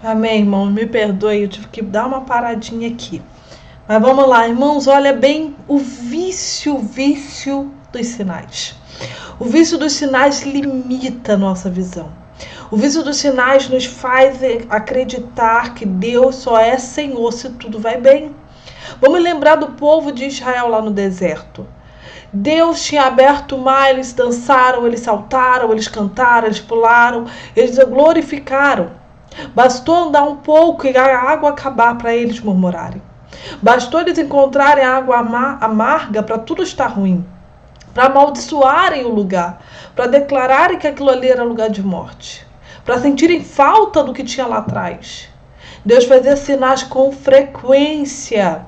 Amém, irmãos, me perdoe, eu tive que dar uma paradinha aqui. Mas vamos lá, irmãos, olha bem o vício dos sinais. O vício dos sinais limita a nossa visão. O vício dos sinais nos faz acreditar que Deus só é Senhor se tudo vai bem. Vamos lembrar do povo de Israel lá no deserto. Deus tinha aberto o mar, eles dançaram, eles saltaram, eles cantaram, eles pularam, eles glorificaram. Bastou andar um pouco e a água acabar para eles murmurarem. Bastou eles encontrarem a água amarga para tudo estar ruim. Para amaldiçoarem o lugar. Para declararem que aquilo ali era lugar de morte. Para sentirem falta do que tinha lá atrás. Deus fazia sinais com frequência.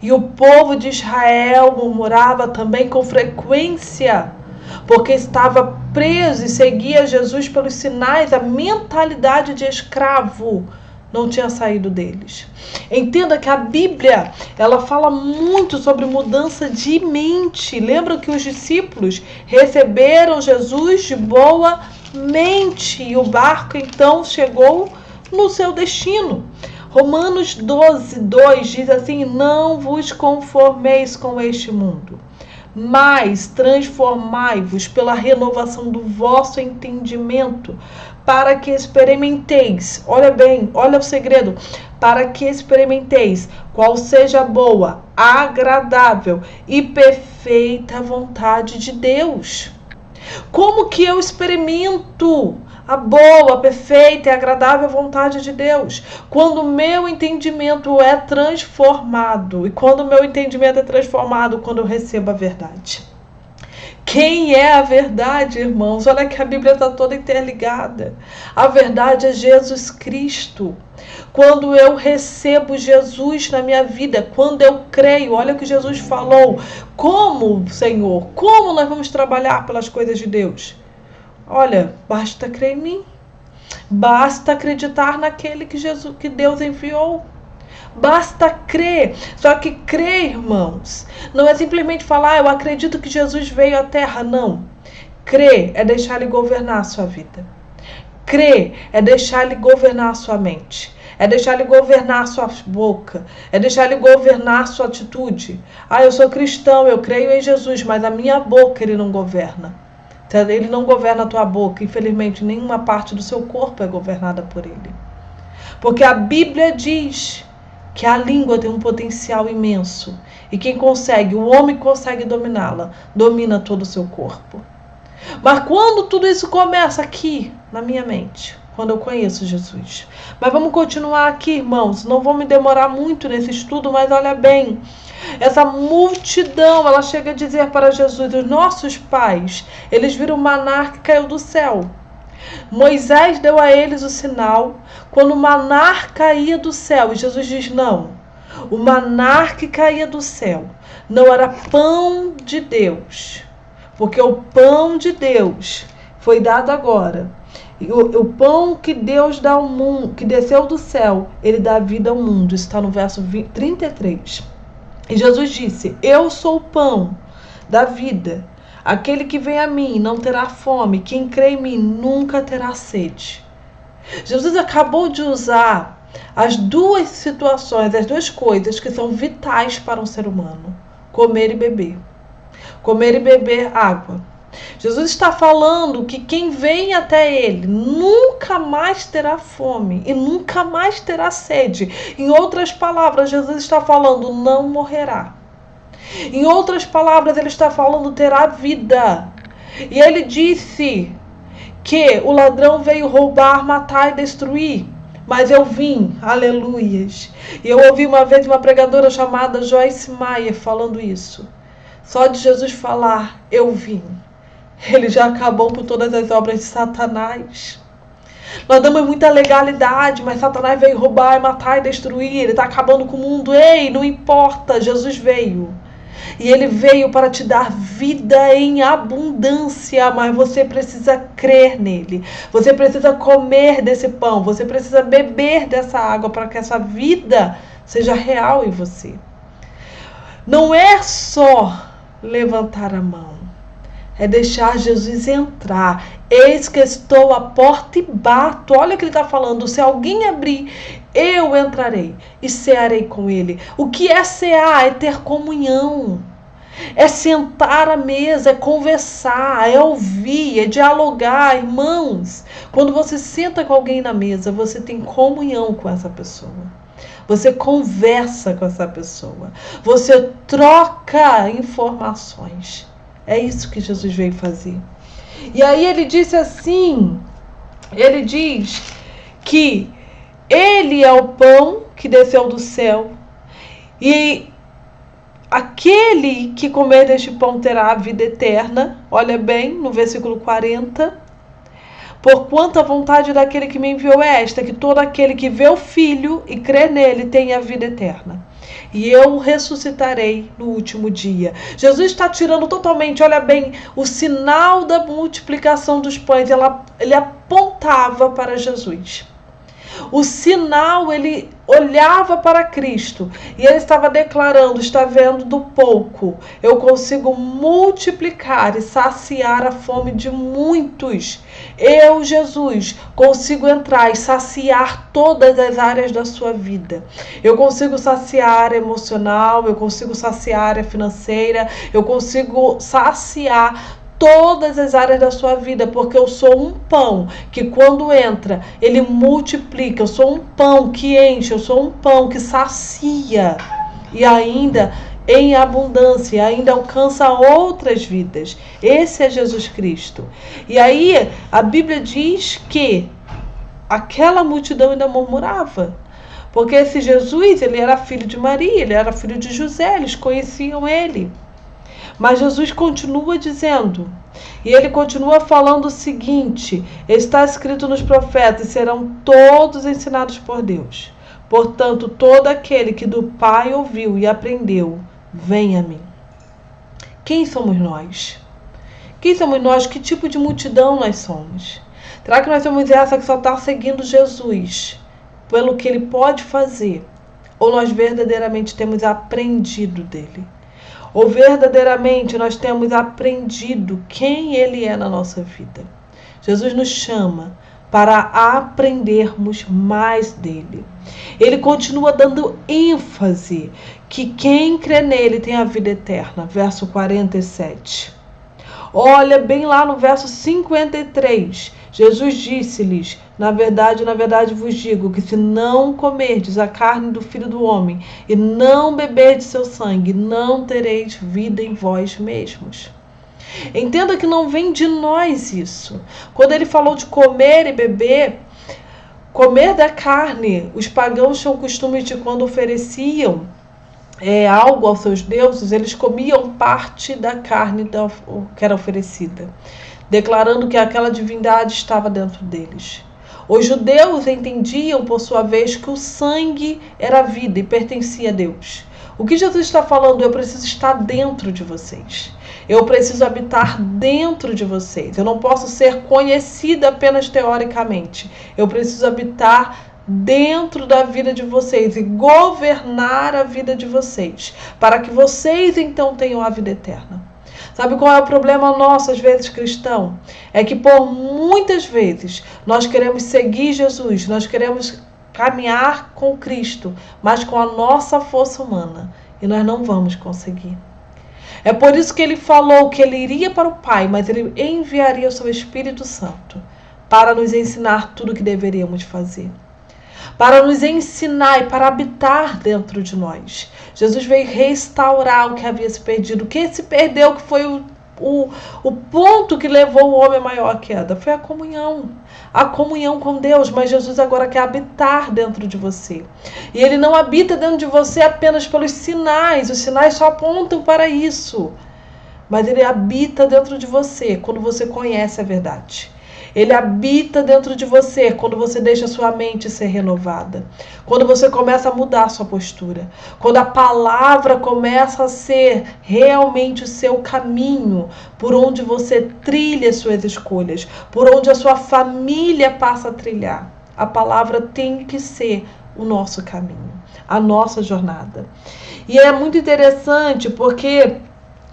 E o povo de Israel murmurava também com frequência. Porque estava preso e seguia Jesus pelos sinais, a mentalidade de escravo não tinha saído deles. Entenda que a Bíblia, ela fala muito sobre mudança de mente. Lembra que os discípulos receberam Jesus de boa mente e o barco então chegou no seu destino. Romanos 12:2 diz assim: não vos conformeis com este mundo, mas transformai-vos pela renovação do vosso entendimento, para que experimenteis, olha bem, olha o segredo, para que experimenteis qual seja a boa, agradável e perfeita vontade de Deus. Como que eu experimento a boa, perfeita e agradável vontade de Deus? Quando o meu entendimento é transformado. E quando o meu entendimento é transformado, quando eu recebo a verdade. Quem é a verdade, irmãos? Olha que a Bíblia está toda interligada. A verdade é Jesus Cristo. Quando eu recebo Jesus na minha vida, quando eu creio, olha o que Jesus falou. Como, Senhor? Como nós vamos trabalhar pelas coisas de Deus? Olha, basta crer em mim. Basta acreditar naquele que Deus enviou. Basta crer. Só que crer, irmãos, não é simplesmente falar, eu acredito que Jesus veio à Terra. Não. Crer é deixar Ele governar a sua vida. Crer é deixar Ele governar a sua mente. É deixar Ele governar a sua boca. É deixar Ele governar a sua atitude. Eu sou cristão, eu creio em Jesus, mas a minha boca Ele não governa. Ele não governa a tua boca. Infelizmente, nenhuma parte do seu corpo é governada por Ele. Porque a Bíblia diz que a língua tem um potencial imenso. E quem consegue, o homem consegue dominá-la, domina todo o seu corpo. Mas quando tudo isso começa aqui, na minha mente, quando eu conheço Jesus. Mas vamos continuar aqui, irmãos. Não vou me demorar muito nesse estudo, mas olha bem. Essa multidão, ela chega a dizer para Jesus, os nossos pais, eles viram o maná que caiu do céu. Moisés deu a eles o sinal quando o maná caía do céu. E Jesus diz, não, o maná que caía do céu não era pão de Deus. Porque o pão de Deus foi dado agora. E o pão que Deus dá ao mundo, que desceu do céu, ele dá vida ao mundo. Isso está no verso 33. E Jesus disse, eu sou o pão da vida. Aquele que vem a mim não terá fome. Quem crê em mim nunca terá sede. Jesus acabou de usar as duas situações, as duas coisas que são vitais para um ser humano. Comer e beber. Comer e beber água. Jesus está falando que quem vem até Ele nunca mais terá fome e nunca mais terá sede. Em outras palavras, Jesus está falando, não morrerá. Em outras palavras, Ele está falando, terá vida. E Ele disse que o ladrão veio roubar, matar e destruir. Mas eu vim, aleluias. E eu ouvi uma vez uma pregadora chamada Joyce Meyer falando isso. Só de Jesus falar, eu vim. Ele já acabou com todas as obras de Satanás. Nós damos muita legalidade, mas Satanás veio roubar, matar e destruir. Ele está acabando com o mundo. Ei, não importa, Jesus veio. E Ele veio para te dar vida em abundância, mas você precisa crer nele. Você precisa comer desse pão. Você precisa beber dessa água para que essa vida seja real em você. Não é só levantar a mão. É deixar Jesus entrar. Eis que estou à porta e bato. Olha o que ele está falando. Se alguém abrir, eu entrarei e cearei com ele. O que é cear? É ter comunhão. É sentar à mesa, é conversar, é ouvir, é dialogar, irmãos. Quando você senta com alguém na mesa, você tem comunhão com essa pessoa. Você conversa com essa pessoa. Você troca informações. É isso que Jesus veio fazer. E aí ele disse assim, ele diz que ele é o pão que desceu do céu. E aquele que comer deste pão terá a vida eterna. Olha bem, no versículo 40. Porquanto a vontade daquele que me enviou é esta, que todo aquele que vê o Filho e crê nele tenha a vida eterna. E eu o ressuscitarei no último dia. Jesus está tirando totalmente, olha bem, o sinal da multiplicação dos pães. Ele apontava para Jesus. O sinal, ele olhava para Cristo e ele estava declarando, está vendo do pouco, eu consigo multiplicar e saciar a fome de muitos. Eu, Jesus, consigo entrar e saciar todas as áreas da sua vida. Eu consigo saciar a área emocional, eu consigo saciar a área financeira, eu consigo saciar todas as áreas da sua vida, porque eu sou um pão que quando entra, ele multiplica. Eu sou um pão que enche, eu sou um pão que sacia e ainda em abundância, ainda alcança outras vidas. Esse é Jesus Cristo. E aí a Bíblia diz que aquela multidão ainda murmurava. Porque esse Jesus, ele era filho de Maria, ele era filho de José, eles conheciam ele. Mas Jesus continua dizendo, e ele continua falando o seguinte, está escrito nos profetas, serão todos ensinados por Deus. Portanto, todo aquele que do Pai ouviu e aprendeu, vem a mim. Quem somos nós? Quem somos nós? Que tipo de multidão nós somos? Será que nós somos essa que só está seguindo Jesus pelo que ele pode fazer? Ou nós verdadeiramente temos aprendido dele? Ou verdadeiramente nós temos aprendido quem ele é na nossa vida? Jesus nos chama para aprendermos mais dele. Ele continua dando ênfase que quem crê nele tem a vida eterna. Verso 47. Olha bem lá no verso 53. Jesus disse-lhes, na verdade vos digo, que se não comerdes a carne do Filho do Homem e não beberdes seu sangue, não tereis vida em vós mesmos. Entenda que não vem de nós isso. Quando ele falou de comer e beber, comer da carne, os pagãos tinham costume de quando ofereciam algo aos seus deuses, eles comiam parte da carne que era oferecida, declarando que aquela divindade estava dentro deles. Os judeus entendiam, por sua vez, que o sangue era vida e pertencia a Deus. O que Jesus está falando? Eu preciso estar dentro de vocês. Eu preciso habitar dentro de vocês. Eu não posso ser conhecida apenas teoricamente. Eu preciso habitar dentro da vida de vocês e governar a vida de vocês, para que vocês então tenham a vida eterna. Sabe qual é o problema nosso, às vezes, cristão? É que por muitas vezes nós queremos seguir Jesus, nós queremos caminhar com Cristo, mas com a nossa força humana, e nós não vamos conseguir. É por isso que ele falou que ele iria para o Pai, mas ele enviaria o seu Espírito Santo para nos ensinar tudo o que deveríamos fazer, para nos ensinar e para habitar dentro de nós. Jesus veio restaurar o que havia se perdido. O que se perdeu, que foi o ponto que levou o homem à maior queda, foi a comunhão com Deus. Mas Jesus agora quer habitar dentro de você. E ele não habita dentro de você apenas pelos sinais. Os sinais só apontam para isso. Mas ele habita dentro de você quando você conhece a verdade. Ele habita dentro de você quando você deixa a sua mente ser renovada. Quando você começa a mudar a sua postura. Quando a palavra começa a ser realmente o seu caminho, por onde você trilha as suas escolhas, por onde a sua família passa a trilhar. A palavra tem que ser o nosso caminho, a nossa jornada. E é muito interessante porque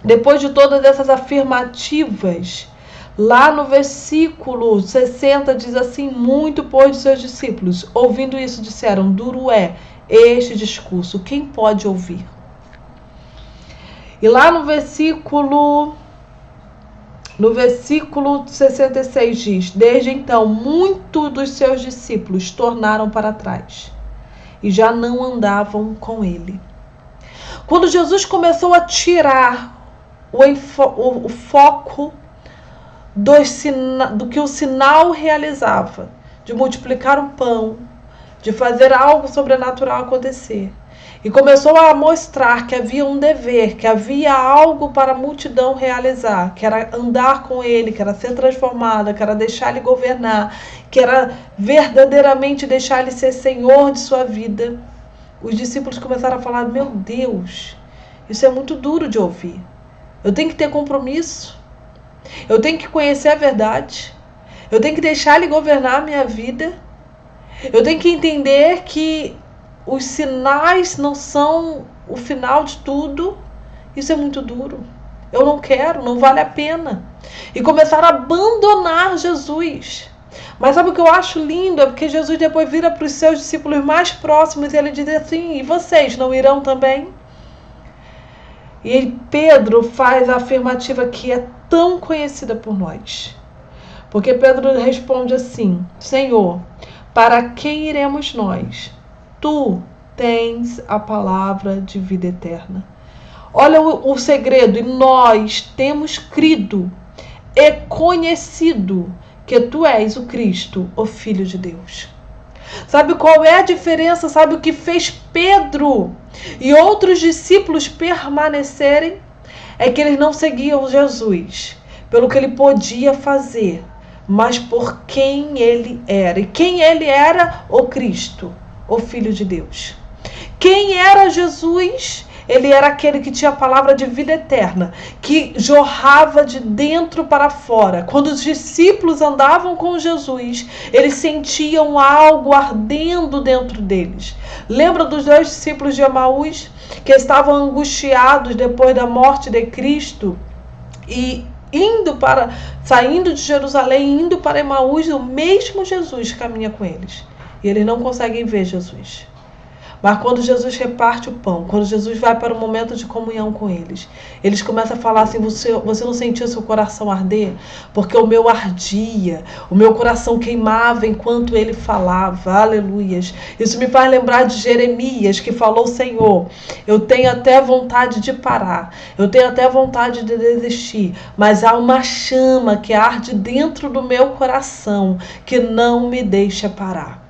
depois de todas essas afirmativas, lá no versículo 60 diz assim: muito, pois, de seus discípulos, ouvindo isso, disseram: duro é este discurso, quem pode ouvir? E lá no versículo 66 diz: desde então, muitos dos seus discípulos tornaram para trás e já não andavam com ele. Quando Jesus começou a tirar o foco do que o sinal realizava, de multiplicar o pão, de fazer algo sobrenatural acontecer, e começou a mostrar que havia um dever, que havia algo para a multidão realizar, que era andar com ele, que era ser transformada, que era deixar ele governar, que era verdadeiramente deixar ele ser senhor de sua vida. Os discípulos começaram a falar: meu Deus, isso é muito duro de ouvir. Eu tenho que ter compromisso. Eu tenho que conhecer a verdade. Eu tenho que deixar ele governar a minha vida. Eu tenho que entender que os sinais não são o final de tudo. Isso é muito duro. Eu não quero, não vale a pena. E começaram a abandonar Jesus. Mas sabe o que eu acho lindo? É porque Jesus depois vira para os seus discípulos mais próximos e ele diz assim: e vocês não irão também? E Pedro faz a afirmativa que é tão conhecida por nós. Porque Pedro responde assim: Senhor, para quem iremos nós? Tu tens a palavra de vida eterna. Olha o segredo: e nós temos crido e conhecido que tu és o Cristo, o Filho de Deus. Sabe qual é a diferença? Sabe o que fez Pedro e outros discípulos permanecerem? É que eles não seguiam Jesus pelo que ele podia fazer, mas por quem ele era. E quem ele era? O Cristo, o Filho de Deus. Quem era Jesus? Ele era aquele que tinha a palavra de vida eterna, que jorrava de dentro para fora. Quando os discípulos andavam com Jesus, eles sentiam algo ardendo dentro deles. Lembra dos 2 discípulos de Emaús, que estavam angustiados depois da morte de Cristo e saindo de Jerusalém, indo para Emaús, o mesmo Jesus caminha com eles. E eles não conseguem ver Jesus. Mas quando Jesus reparte o pão, quando Jesus vai para o momento de comunhão com eles, eles começam a falar assim: você não sentiu seu coração arder? Porque o meu ardia, o meu coração queimava enquanto ele falava. Aleluias. Isso me faz lembrar de Jeremias, que falou: Senhor, eu tenho até vontade de parar, eu tenho até vontade de desistir, mas há uma chama que arde dentro do meu coração que não me deixa parar.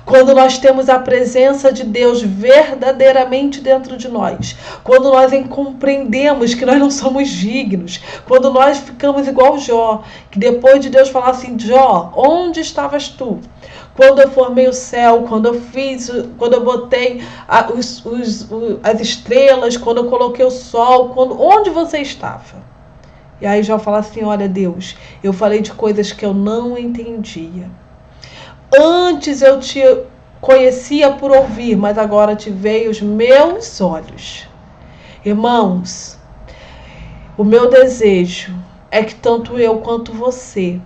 Quando nós temos a presença de Deus verdadeiramente dentro de nós, quando nós compreendemos que nós não somos dignos, quando nós ficamos igual Jó, que depois de Deus falar assim: Jó, onde estavas tu? Quando eu formei o céu, quando eu botei as estrelas, quando eu coloquei o sol, onde você estava? E aí Jó fala assim: olha, Deus, eu falei de coisas que eu não entendia. Antes eu te conhecia por ouvir, mas agora te veio os meus olhos. Irmãos, o meu desejo é que tanto eu quanto você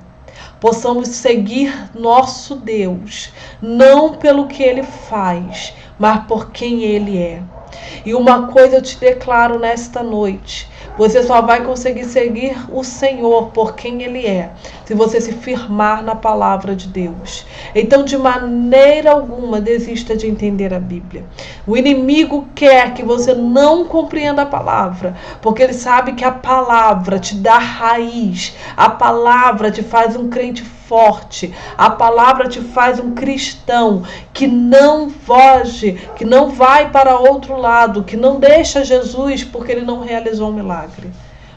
possamos seguir nosso Deus, não pelo que Ele faz, mas por quem Ele é. E uma coisa eu te declaro nesta noite: você só vai conseguir seguir o Senhor por quem Ele é, se você se firmar na palavra de Deus. Então, de maneira alguma, desista de entender a Bíblia. O inimigo quer que você não compreenda a palavra, porque ele sabe que a palavra te dá raiz, a palavra te faz um crente forte, a palavra te faz um cristão que não foge, que não vai para outro lado, que não deixa Jesus porque ele não realizou um milagre,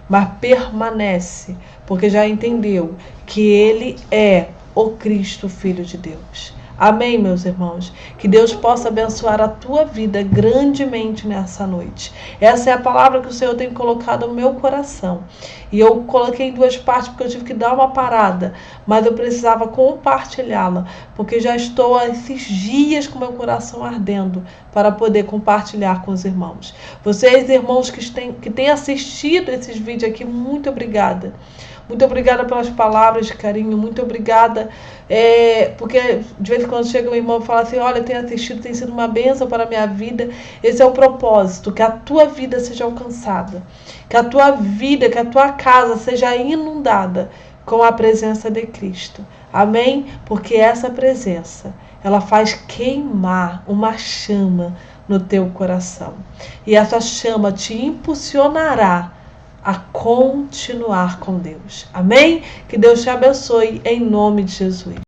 mas permanece porque já entendeu que ele é o Cristo, Filho de Deus. Amém, meus irmãos? Que Deus possa abençoar a tua vida grandemente nessa noite. Essa é a palavra que o Senhor tem colocado no meu coração. E eu coloquei em duas partes porque eu tive que dar uma parada, mas eu precisava compartilhá-la, porque já estou há esses dias com meu coração ardendo para poder compartilhar com os irmãos. Vocês, irmãos que têm assistido esses vídeos aqui, muito obrigada. Muito obrigada pelas palavras de carinho, muito obrigada, porque de vez em quando chega um irmão e fala assim, olha, tenho assistido, tem sido uma bênção para a minha vida. Esse é o propósito, que a tua vida seja alcançada, que a tua vida, que a tua casa seja inundada com a presença de Cristo. Amém? Porque essa presença, ela faz queimar uma chama no teu coração. E essa chama te impulsionará a continuar com Deus. Amém? Que Deus te abençoe em nome de Jesus.